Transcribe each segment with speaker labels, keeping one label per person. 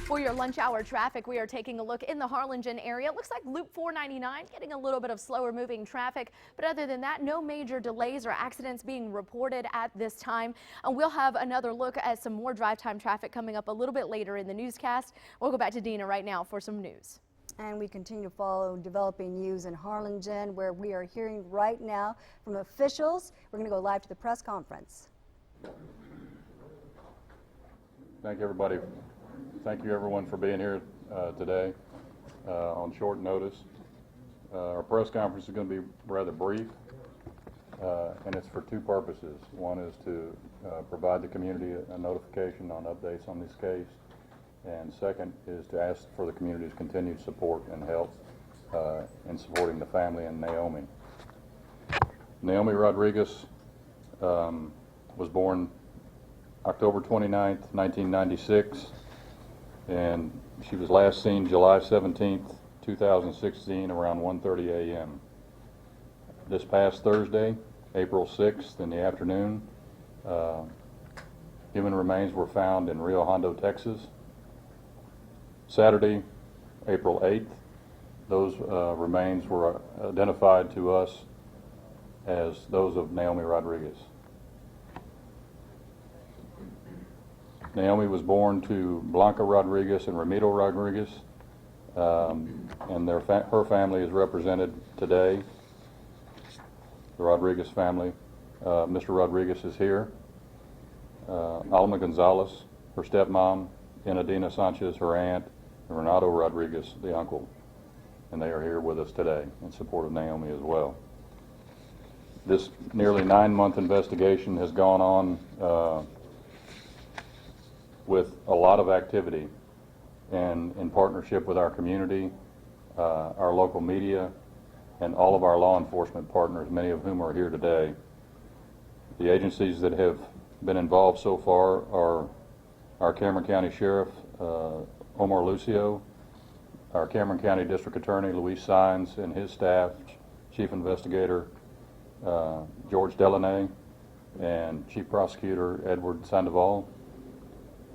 Speaker 1: For your lunch hour traffic, we are taking a look in the Harlingen area. It looks like Loop 499 getting a little bit of slower moving traffic, but other than that, no major delays or accidents being reported at this time. And we'll have another look at some more drive time traffic coming up a little bit later in the newscast. We'll go back to Dina right now for some news.
Speaker 2: And we continue to follow developing news in Harlingen, where we are hearing right now from officials. We're going to go live to the press conference.
Speaker 3: Thank you, everybody. Thank you, everyone, for being here today on short notice. Our press conference is going to be rather brief, and it's for two purposes. One is to provide the community a notification on updates on this case, and second is to ask for the community's continued support and help in supporting the family and Nahomi. Nahomi Rodriguez was born October 29th, 1996, and she was last seen July 17th, 2016, around 1:30 a.m. This past Thursday, April 6th, in the afternoon, human remains were found in Rio Hondo, Texas. Saturday, April 8th, those remains were identified to us as those of Nahomi Rodriguez. Nahomi was born to Blanca Rodriguez and Benito Rodriguez, and her family is represented today, the Rodriguez family. Mr. Rodriguez is here. Alma Gonzalez, her stepmom, Enadina Sanchez, her aunt, and Renato Rodriguez, the uncle, and they are here with us today in support of Nahomi as well. This nearly 9-month investigation has gone on with a lot of activity, and in partnership with our community, our local media, and all of our law enforcement partners, many of whom are here today. The agencies that have been involved so far are our Cameron County Sheriff, Omar Lucio, our Cameron County District Attorney, Luis Saenz, and his staff, Chief Investigator, George Delaney, and Chief Prosecutor, Edward Sandoval,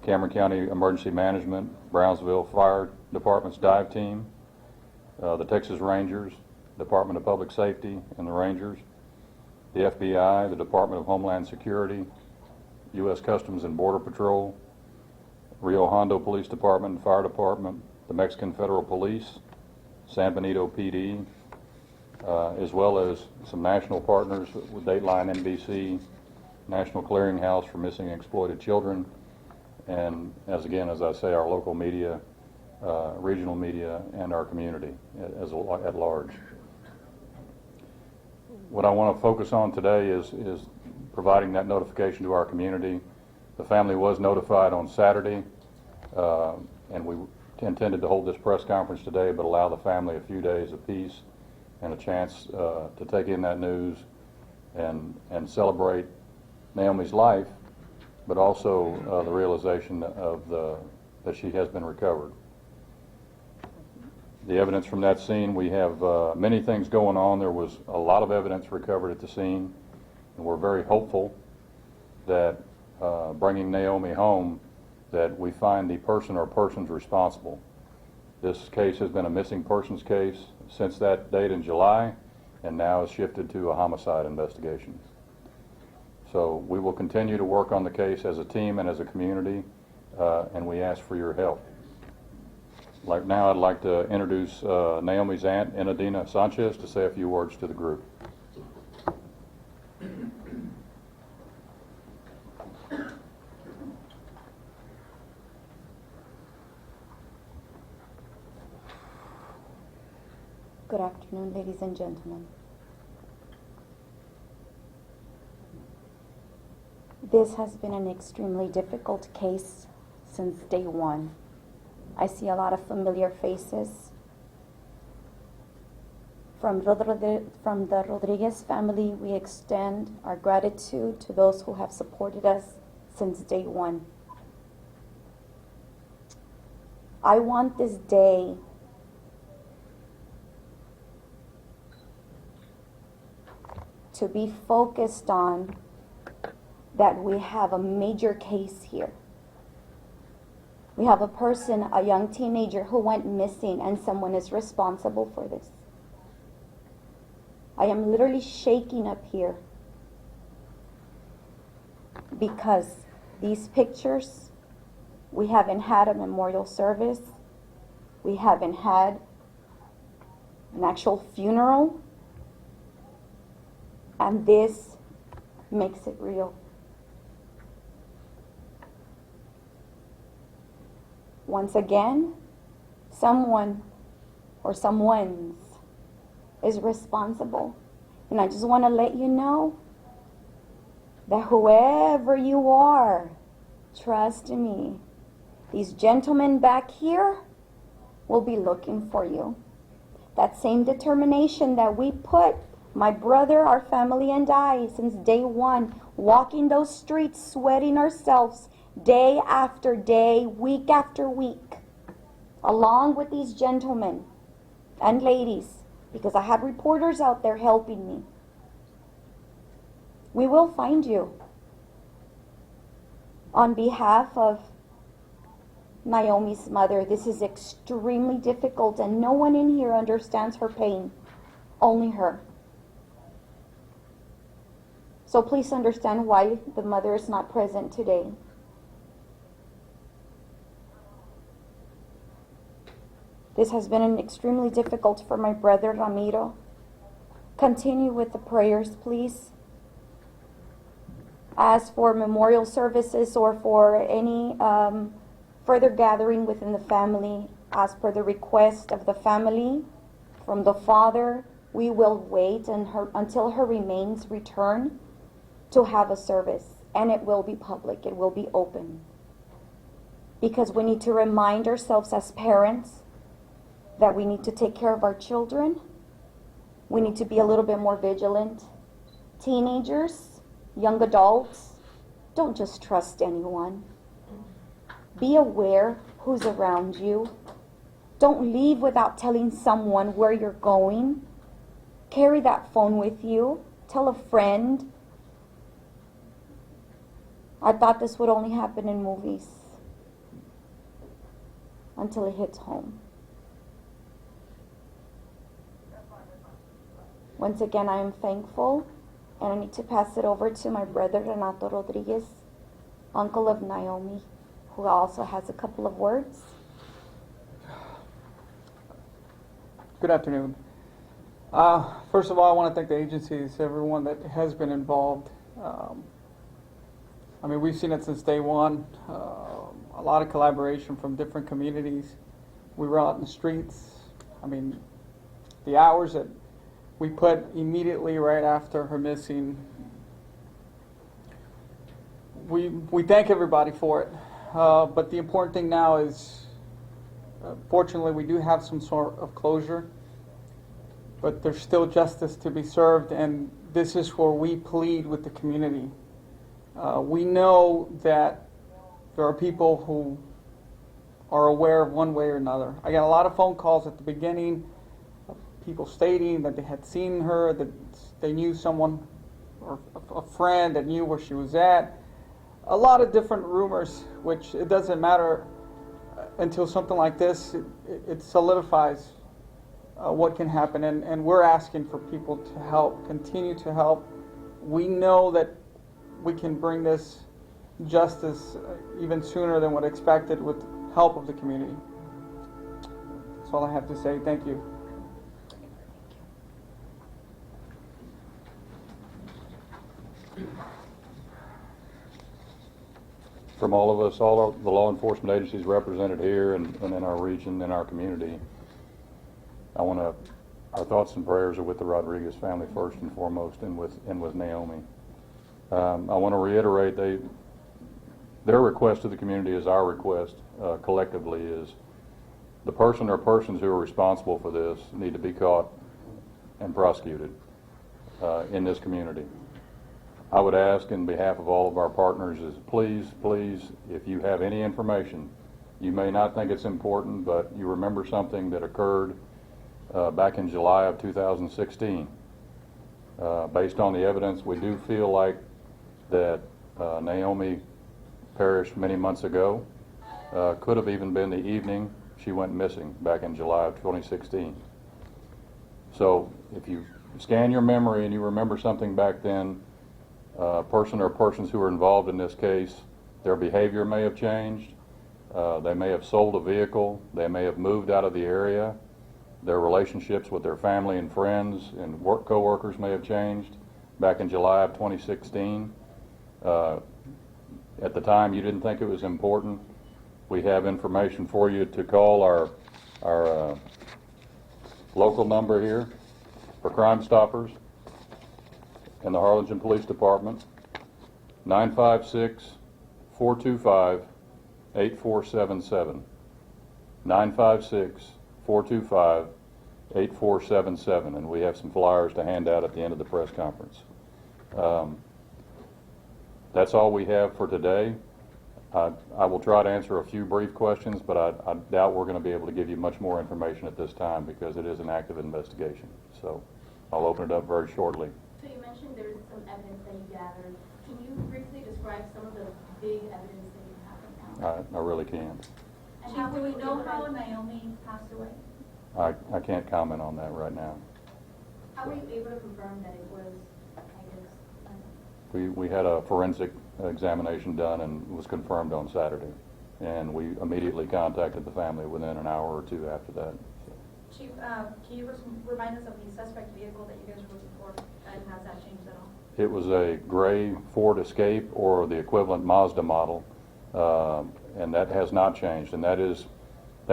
Speaker 3: Cameron County Emergency Management, Brownsville Fire Department's dive team, the Texas Rangers, Department of Public Safety and the Rangers, the FBI, the Department of Homeland Security, U.S. Customs and Border Patrol, Rio Hondo Police Department and Fire Department, the Mexican Federal Police, San Benito PD, as well as some national partners with Dateline NBC, National Clearinghouse for Missing and Exploited Children, and as I say, our local media, regional media, and our community at large. What I want to focus on today is providing that notification to our community. The family was notified on Saturday, and we intended to hold this press conference today, but allow the family a few days of peace and a chance to take in that news and celebrate Nahomi's life, but also the realization of that she has been recovered. The evidence from that scene, we have many things going on. There was a lot of evidence recovered at the scene, and we're very hopeful that bringing Nahomi home, that we find the person or persons responsible. This case has been a missing persons case since that date in July, and now is shifted to a homicide investigation. So we will continue to work on the case as a team and as a community, and we ask for your help. Now I'd like to introduce Nahomi's aunt, Enadina Sanchez, to say a few words to the group.
Speaker 4: Good afternoon, ladies and gentlemen. This has been an extremely difficult case since day one. I see a lot of familiar faces. From the Rodriguez family, we extend our gratitude to those who have supported us since day one. I want this day to be focused on that we have a major case here. We have a person, a young teenager who went missing, and someone is responsible for this. I am literally shaking up here because these pictures, we haven't had a memorial service. We haven't had an actual funeral. And this makes it real. Once again, someone or someone's is responsible. And I just want to let you know that whoever you are, trust me, these gentlemen back here will be looking for you. That same determination that we put, my brother, our family, and I, since day one, walking those streets, sweating ourselves, day after day, week after week, along with these gentlemen and ladies, because I have reporters out there helping me. We will find you. On behalf of Naomi's mother, this is extremely difficult, and no one in here understands her pain, only her. So please understand why the mother is not present today. This has been extremely difficult for my brother Ramiro. Continue with the prayers, please. As for memorial services or for any further gathering within the family, as per the request of the family from the father, we will wait until her remains return to have a service. And it will be public, it will be open. Because we need to remind ourselves as parents that we need to take care of our children. We need to be a little bit more vigilant. Teenagers, young adults, don't just trust anyone. Be aware who's around you. Don't leave without telling someone where you're going. Carry that phone with you. Tell a friend. I thought this would only happen in movies until it hits home. Once again, I am thankful, and I need to pass it over to my brother, Nahomi Rodriguez, uncle of Naomi, who also has a couple of words.
Speaker 5: Good afternoon. First of all, I want to thank the agencies, everyone that has been involved. I mean, we've seen it since day one. A lot of collaboration from different communities. We were out in the streets. I mean, the hours that we put immediately right after her missing, we thank everybody for it. But the important thing now is, fortunately, we do have some sort of closure, but there's still justice to be served, and this is where we plead with the community. We know that there are people who are aware of one way or another. I got a lot of phone calls at the beginning of people stating that they had seen her, that they knew someone or a friend that knew where she was at. A lot of different rumors, which it doesn't matter until something like this, it solidifies what can happen. And we're asking for people to help, continue to help. We know that we can bring this justice even sooner than what expected with help of the community. That's all I have to say. Thank you.
Speaker 3: From all of us, all of the law enforcement agencies represented here and in our region, in our community, our thoughts and prayers are with the Rodriguez family first and foremost, and with Naomi. I want to reiterate, their request to the community is our request collectively, is the person or persons who are responsible for this need to be caught and prosecuted in this community. I would ask in behalf of all of our partners is please, if you have any information, you may not think it's important, but you remember something that occurred back in July of 2016. Based on the evidence, we do feel like that Naomi perished many months ago. Could have even been the evening she went missing back in July of 2016. So if you scan your memory and you remember something back then, person or persons who were involved in this case, their behavior may have changed. They may have sold a vehicle. They may have moved out of the area. Their relationships with their family and friends and work co-workers may have changed back in July of 2016. At the time, you didn't think it was important. We have information for you to call our local number here for Crime Stoppers in the Harlingen Police Department, 956-425-8477. 956-425-8477, and we have some flyers to hand out at the end of the press conference. That's all we have for today. I will try to answer a few brief questions, but I doubt we're going to be able to give you much more information at this time because it is an active investigation. So I'll open it up very shortly.
Speaker 6: So you mentioned there's some evidence that you gathered. Can you briefly describe some of the big evidence that you have right now?
Speaker 3: I really can't.
Speaker 6: And
Speaker 7: Chief, do we know how Naomi passed away?
Speaker 3: I can't comment on that right now.
Speaker 6: How were you able to confirm that it was, I guess,
Speaker 3: We had a forensic examination done and it was confirmed on Saturday. And we immediately contacted the family within an hour or two after that.
Speaker 7: Chief, can you remind us of the suspect vehicle that you guys were looking for, and has that changed at all?
Speaker 3: It was a gray Ford Escape or the equivalent Mazda model, and that has not changed. And that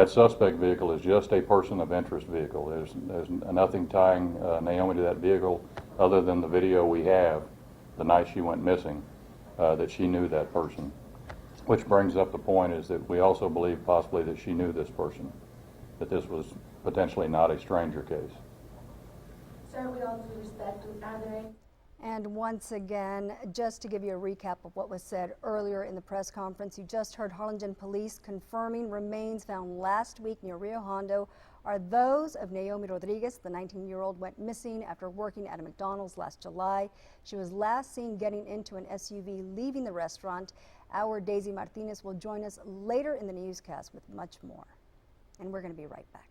Speaker 3: suspect vehicle is just a person of interest vehicle. There's nothing tying Naomi to that vehicle other than the video we have the night she went missing, that she knew that person. Which brings up the point is that we also believe possibly that she knew this person, that this was potentially not a stranger case.
Speaker 6: Sir, with all due respect, are there any?
Speaker 2: And once again, just to give you a recap of what was said earlier in the press conference, you just heard Harlingen Police confirming remains found last week near Rio Hondo are those of Nahomi Rodriguez. The 19-year-old went missing after working at a McDonald's last July. She was last seen getting into an SUV leaving the restaurant. Our Daisy Martinez will join us later in the newscast with much more. And we're going to be right back.